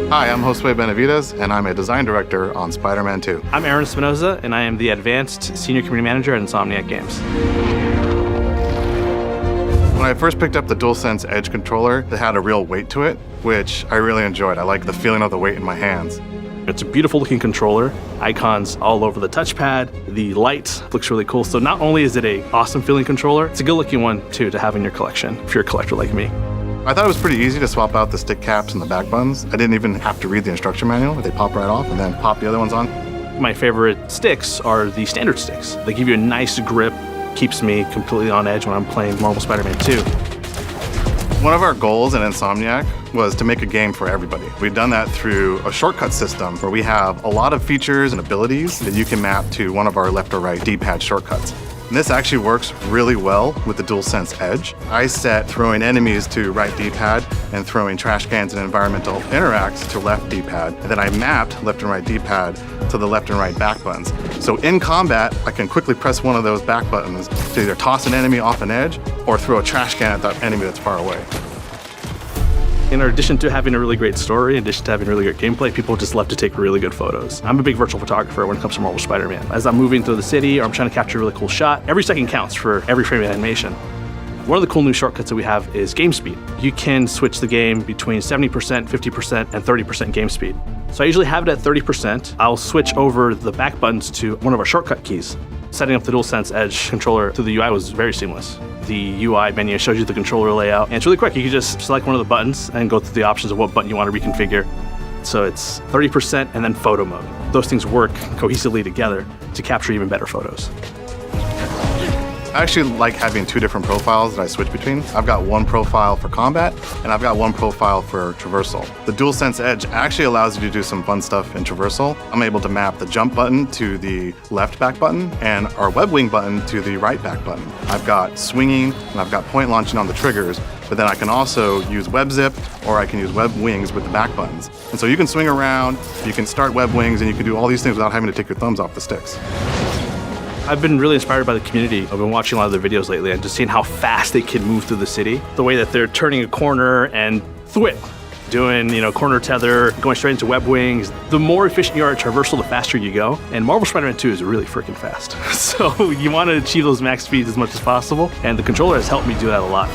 Hi, I'm Josue Benavides, and I'm a design director on Spider-Man 2. I'm Aaron Espinoza, and I am the Advanced Senior Community Manager at Insomniac Games. When I first picked up the DualSense Edge controller, it had a real weight to it, which I really enjoyed. I like the feeling of the weight in my hands. It's a beautiful looking controller, icons all over the touchpad, the light looks really cool. So not only is it a awesome feeling controller, it's a good looking one too to have in your collection if you're a collector like me. I thought it was pretty easy to swap out the stick caps and the back buttons. I didn't even have to read the instruction manual. They pop right off and then pop the other ones on. My favorite sticks are the standard sticks. They give you a nice grip, keeps me completely on edge when I'm playing Marvel Spider-Man 2. One of our goals in Insomniac was to make a game for everybody. We've done that through a shortcut system where we have a lot of features and abilities that you can map to one of our left or right D-pad shortcuts. And this actually works really well with the DualSense Edge. I set throwing enemies to right D-pad and throwing trash cans and environmental interacts to left D-pad. And then I mapped left and right D-pad to the left and right back buttons. So in combat, I can quickly press one of those back buttons to either toss an enemy off an edge or throw a trash can at that enemy that's far away. In addition to having a really great story, in addition to having really great gameplay, people just love to take really good photos. I'm a big virtual photographer when it comes to Marvel Spider-Man. As I'm moving through the city or I'm trying to capture a really cool shot, every second counts for every frame of animation. One of the cool new shortcuts that we have is game speed. You can switch the game between 70%, 50%, and 30% game speed. So I usually have it at 30%. I'll switch over the back buttons to one of our shortcut keys. Setting up the DualSense Edge controller through the UI was very seamless. The UI menu shows you the controller layout, and it's really quick. You can just select one of the buttons and go through the options of what button you want to reconfigure. So it's 30% and then photo mode. Those things work cohesively together to capture even better photos. I actually like having two different profiles that I switch between. I've got one profile for combat, and I've got one profile for traversal. The DualSense Edge actually allows you to do some fun stuff in traversal. I'm able to map the jump button to the left back button and our web wing button to the right back button. I've got swinging and I've got point launching on the triggers, but then I can also use web zip or I can use web wings with the back buttons. And so you can swing around, you can start web wings, and you can do all these things without having to take your thumbs off the sticks. I've been really inspired by the community. I've been watching a lot of their videos lately and just seeing how fast they can move through the city. The way that they're turning a corner and thwip, doing corner tether, going straight into web wings. The more efficient you are at traversal, the faster you go. And Marvel Spider-Man 2 is really freaking fast. So you want to achieve those max speeds as much as possible. And the controller has helped me do that a lot.